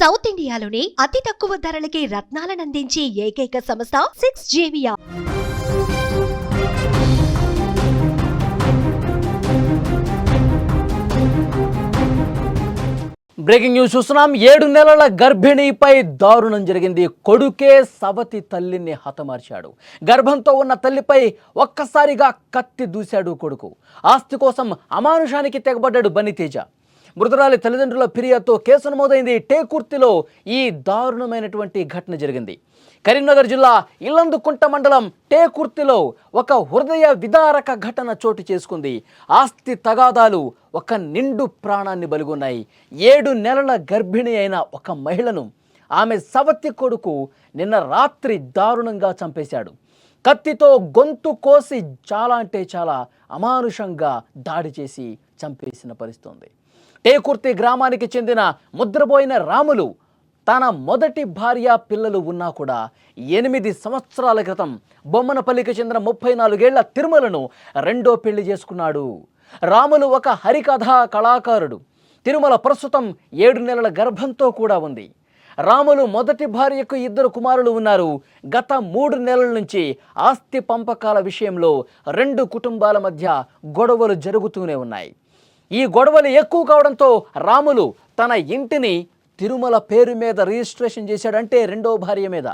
South ఇండియాలోని అతి తక్కువ ధరలకి రత్నాలనందించే ఏకైక సంస్థ 6JVR. బ్రేకింగ్ న్యూస్ చూస్తున్నాం. 7 నెలల గర్భిణీపై దారుణం జరిగింది. కొడుకే సవతి తల్లిని హతమార్చాడు. గర్భంతో ఉన్న తల్లిపై ఒక్కసారిగా కత్తి దూశాడు కొడుకు. ఆస్తి కోసం అమానుషానికి తెగబడ్డాడు బన్నితేజ. మృతురాలి తల్లిదండ్రుల ఫిర్యాదుతో కేసు నమోదైంది. టేకుర్తిలో ఈ దారుణమైనటువంటి ఘటన జరిగింది. కరీంనగర్ జిల్లా ఇల్లందుకుంట మండలం టేకుర్తిలో ఒక హృదయ విదారక ఘటన చోటు చేసుకుంది. ఆస్తి తగాదాలు ఒక నిండు ప్రాణాన్ని బలిగొన్నాయి. 7 నెలల గర్భిణి అయిన ఒక మహిళను ఆమె సవతి కొడుకు నిన్న రాత్రి దారుణంగా చంపేశాడు. కత్తితో గొంతు కోసి చాలా అంటే చాలా అమానుషంగా దాడి చేసి చంపేసిన పరిస్థితి. టేకుర్తి గ్రామానికి చెందిన ముద్రపోయిన రాములు తన మొదటి భార్య పిల్లలు ఉన్నా కూడా 8 సంవత్సరాల క్రితం బొమ్మనపల్లికి చెందిన 34 ఏళ్ల తిరుమలను రెండో పెళ్లి చేసుకున్నాడు. రాములు ఒక హరికథా కళాకారుడు. తిరుమల ప్రస్తుతం 7 నెలల గర్భంతో కూడా ఉంది. రాములు మొదటి భార్యకు 2 కుమారులు ఉన్నారు. గత 3 నెలల నుంచి ఆస్తి పంపకాల విషయంలో 2 కుటుంబాల మధ్య గొడవలు జరుగుతూనే ఉన్నాయి. ఈ గొడవలు ఎక్కువ కావడంతో రాములు తన ఇంటిని తిరుమల పేరు మీద రిజిస్ట్రేషన్ చేశాడంటే రెండో భార్య మీద.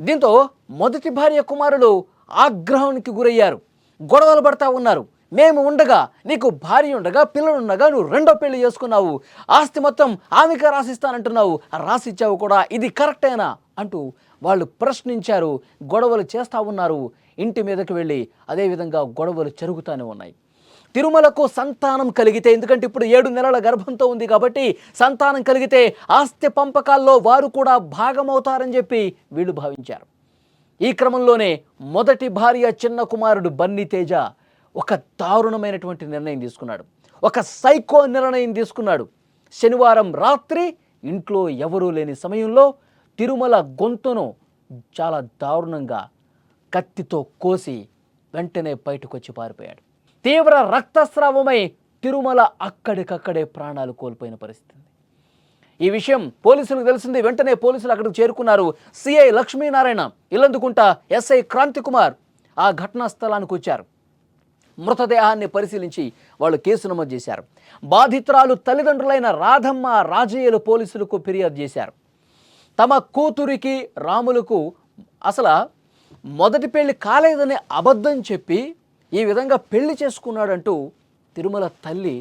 దీంతో మొదటి భార్య కుమారులు ఆగ్రహానికి గురయ్యారు. గొడవలు పడతా ఉన్నారు. మేము ఉండగా, నీకు భార్య ఉండగా, పిల్లలుండగా నువ్వు రెండో పెళ్లి చేసుకున్నావు, ఆస్తి మొత్తం ఆమెకే రాసిస్తానంటున్నావు, రాసిచ్చావు కూడా, ఇది కరెక్టేనా అంటూ వాళ్ళు ప్రశ్నించారు. గొడవలు చేస్తూ ఉన్నారు. ఇంటి మీదకి వెళ్ళి అదేవిధంగా గొడవలు జరుగుతూనే ఉన్నాయి. తిరుమలకు సంతానం కలిగితే, ఎందుకంటే ఇప్పుడు 7 నెలల గర్భంతో ఉంది కాబట్టి సంతానం కలిగితే ఆస్తి పంపకాల్లో వారు కూడా భాగమవుతారని చెప్పి వీళ్ళు భావించారు. ఈ క్రమంలోనే మొదటి భార్య చిన్న కుమారుడు బన్నితేజ ఒక దారుణమైనటువంటి నిర్ణయం తీసుకున్నాడు. ఒక సైకో నిర్ణయం తీసుకున్నాడు. శనివారం రాత్రి ఇంట్లో ఎవరూ లేని సమయంలో తిరుమల గొంతును చాలా దారుణంగా కత్తితో కోసి వెంటనే బయటకు వచ్చి పారిపోయాడు. తీవ్ర రక్తస్రావమై తిరుమల అక్కడికక్కడే ప్రాణాలు కోల్పోయిన పరిస్థితి. ఈ విషయం పోలీసులకు తెలిసింది. వెంటనే పోలీసులు అక్కడికి చేరుకున్నారు. సిఐ లక్ష్మీనారాయణ, ఇల్లందుకుంట ఎస్ఐ క్రాంతికుమార్ ఆ ఘటనా స్థలానికి వచ్చారు. మృతదేహాన్ని పరిశీలించి వాళ్ళు కేసు నమోదు చేశారు. బాధితురాలు తల్లిదండ్రులైన రాధమ్మ, రాజయ్యలు పోలీసులకు ఫిర్యాదు చేశారు. తమ కూతురికి రాములకు అసలు మొదటి పెళ్లి కాలేదని అబద్ధం చెప్పి ఈ విధంగా పెళ్లి చేసుకున్నాడంటూ తిరుమల తల్లి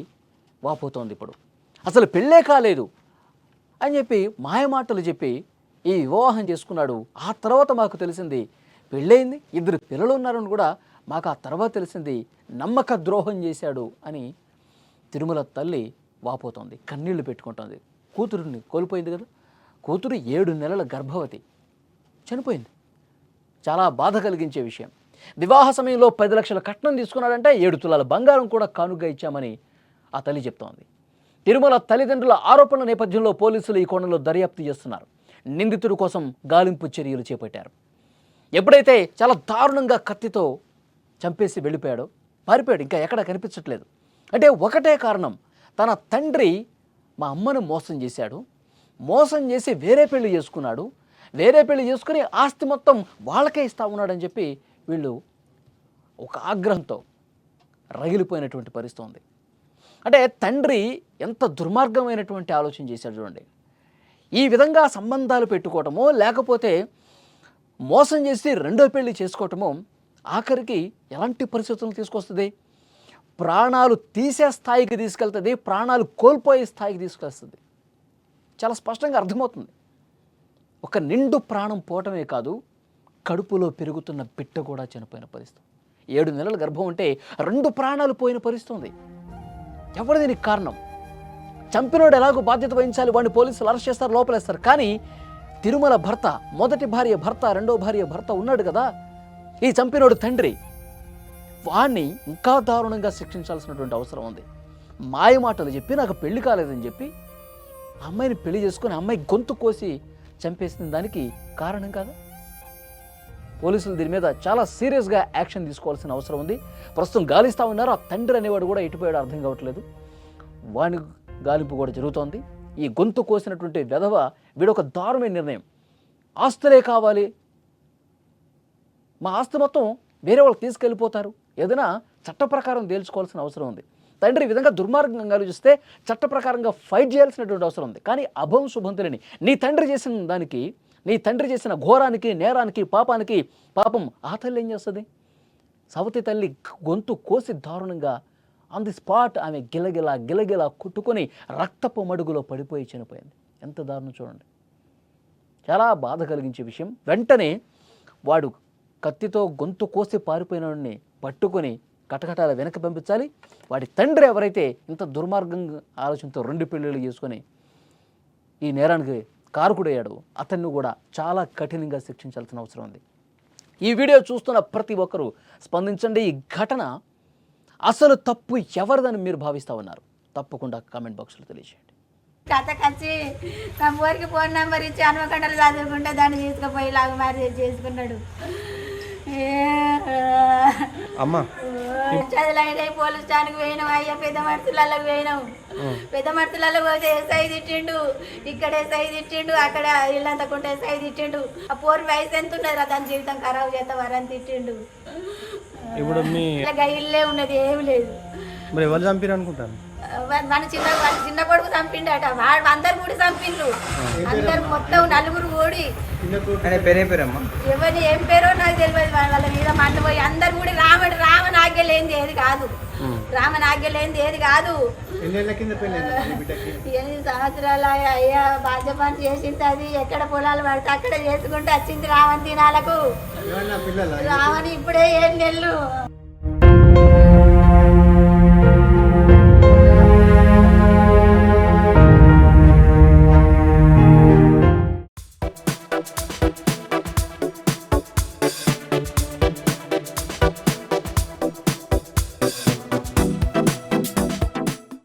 వాపోతోంది. ఇప్పుడు అసలు పెళ్ళే కాలేదు అని చెప్పి మాయమాటలు చెప్పి ఈ వివాహం చేసుకున్నాడు. ఆ తర్వాత మాకు తెలిసింది పెళ్ళయింది, 2 పిల్లలు ఉన్నారని కూడా మాకు ఆ తర్వాత తెలిసింది, నమ్మక ద్రోహం చేశాడు అని తిరుమల తల్లి వాపోతోంది. కన్నీళ్లు పెట్టుకుంటోంది. కూతురుని కోల్పోయింది కదా. కూతురు 7 నెలల గర్భవతి, చనిపోయింది. చాలా బాధ కలిగించే విషయం. వివాహ సమయంలో 10 లక్షల కట్నం తీసుకున్నాడంటే 7 తులాల బంగారం కూడా కానుగ్గా ఇచ్చామని ఆ తల్లి చెప్తోంది. తిరుమల తల్లిదండ్రుల ఆరోపణల నేపథ్యంలో పోలీసులు ఈ కోణంలో దర్యాప్తు చేస్తున్నారు. నిందితుడి కోసం గాలింపు చర్యలు చేపట్టారు. ఎప్పుడైతే చాలా దారుణంగా కత్తితో చంపేసి వెళ్ళిపోయాడో, పారిపోయాడు, ఇంకా ఎక్కడ కనిపించట్లేదు. అంటే ఒకటే కారణం, తన తండ్రి మా అమ్మను మోసం చేశాడు, మోసం చేసి వేరే పెళ్లి చేసుకున్నాడు, వేరే పెళ్లి చేసుకుని ఆస్తి మొత్తం వాళ్ళకే ఇస్తా ఉన్నాడని చెప్పి వీళ్ళు ఒక ఆగ్రహంతో రగిలిపోయినటువంటి పరిస్థితి ఉంది. అంటే తండ్రి ఎంత దుర్మార్గమైనటువంటి ఆలోచన చేశాడు చూడండి. ఈ విధంగా సంబంధాలు పెట్టుకోవటమో, లేకపోతే మోసం చేసి రెండో పెళ్లి చేసుకోవటమో ఆఖరికి ఎలాంటి పరిస్థితులను తీసుకొస్తుంది? ప్రాణాలు తీసే స్థాయికి తీసుకెళ్తుంది, ప్రాణాలు కోల్పోయే స్థాయికి తీసుకెళ్తుంది. చాలా స్పష్టంగా అర్థమవుతుంది. ఒక నిండు ప్రాణం పోవటమే కాదు, కడుపులో పెరుగుతున్న బిడ్డ కూడా చనిపోయిన పరిస్థితి. 7 నెలల గర్భం అంటే 2 ప్రాణాలు పోయిన పరిస్థితి. ఎవరు దీనికి కారణం? చంపినోడు ఎలాగో బాధ్యత వహించాలి, వాడిని పోలీసులు అరెస్ట్ చేస్తారు, లోపలేస్తారు. కానీ తిరుమల భర్త, మొదటి భార్య భర్త, రెండో భార్య భర్త ఉన్నాడు కదా, ఈ చంపినోడు తండ్రి, వాడిని ఇంకా దారుణంగా శిక్షించాల్సినటువంటి అవసరం ఉంది. మాయమాటలు చెప్పి నాకు పెళ్లి కాలేదని చెప్పి అమ్మాయిని పెళ్లి చేసుకుని అమ్మాయి గొంతు కోసి చంపేసిన దానికి కారణం కాదా? పోలీసులు దీని మీద చాలా సీరియస్గా యాక్షన్ తీసుకోవాల్సిన అవసరం ఉంది. ప్రస్తుతం గాలిస్తూ ఉన్నారు. ఆ తండ్రి అనేవాడు కూడా ఎటుపోయాడు అర్థం కావట్లేదు. వాని గాలింపు కూడా జరుగుతోంది. ఈ గొంతు కోసినటువంటి వెధవ వీడొక దారుణమైన నిర్ణయం. ఆస్తులే కావాలి, మా ఆస్తి మొత్తం వేరే వాళ్ళు తీసుకెళ్ళిపోతారు, ఏదైనా చట్ట ప్రకారం తేల్చుకోవాల్సిన అవసరం ఉంది. తండ్రి ఈ విధంగా దుర్మార్గంగా ఆలోచిస్తే చట్ట ప్రకారంగా ఫైట్ చేయాల్సినటువంటి అవసరం ఉంది. కానీ అభం శుభం తెలియని నీ తండ్రి చేసిన దానికి, నీ తండ్రి చేసిన ఘోరానికి, నేరానికి, పాపానికి పాపం ఆ తల్లి ఏం చేస్తుంది? సవతి తల్లి గొంతు కోసి దారుణంగా ఆన్ ది స్పాట్ ఆమె గిలగిలా కుట్టుకొని రక్తపు మడుగులో పడిపోయి చనిపోయింది. ఎంత దారుణం చూడండి. చాలా బాధ కలిగించే విషయం. వెంటనే వాడు కత్తితో గొంతు కోసి పారిపోయిన వాడిని పట్టుకొని కటకటాల వెనక్కి పంపించాలి. వాడి తండ్రి ఎవరైతే ఇంత దుర్మార్గంగా ఆలోచనతో 2 పెళ్ళిళ్ళు చేసుకొని ఈ నేరానికి కారకుడయ్యాడు, అతన్ని కూడా చాలా కఠినంగా శిక్షించాల్సిన అవసరం ఉంది. ఈ వీడియో చూస్తున్న ప్రతి ఒక్కరూ స్పందించండి. ఈ ఘటన అసలు తప్పు ఎవరిదని మీరు భావిస్తూ ఉన్నారు? తప్పకుండా కామెంట్ బాక్స్లో తెలియజేయండి. కథకొచ్చి నా ఊరికి ఫోన్ నెంబర్ ఇచ్చి హనుమకొండలు చదువుకుంటే దాన్ని తీసుకుపోయి లాగా మ్యారేజ్ చేసుకున్నాడు. అమ్మా చదువులైనా పోలీస్ స్టేషన్కి పోయినాం, అయ్యా పెద్ద మనుషులలో పోయినాం. పెద్ద మనుషులలో పోతే ఎస్ఐ తిట్టిండు, ఇక్కడ ఎస్ఐ తిట్టిండు, అక్కడ ఇల్లంతకుంటే ఎస్ఐ తిట్టిండు. ఆ పోరు వయసు ఎంత ఉన్నది, దాని జీవితం ఖరాబ్ చేస్తావారని తిట్టిండు. ఇప్పుడు మీ ఇలా ఇల్లే ఉన్నది, ఏమి లేదు. మరి ఎవరు చంపారు అనుకుంటారు? మన చిన్న కొడుకు చంపిండట, వాడు అందరు కూడా చంపిండ్రు. అందరు మొత్తం 4 కూడి పేరేమ్మా ఎవరి ఏం పేరో నాకు తెలియదు. వాళ్ళ మీద మంట పోయి అందరు కూడా రామనాగ్య లేనిది ఏది కాదు, రామనాగ్య లేనిది ఏది కాదు. 8 సంవత్సరాలు అయ్యా బాధ్యపని చేసింది. అది ఎక్కడ పొలాలు పడితే అక్కడ చేసుకుంటే వచ్చింది రావణ్ తినాలకు. రావణి ఇప్పుడే 7 నెలలు.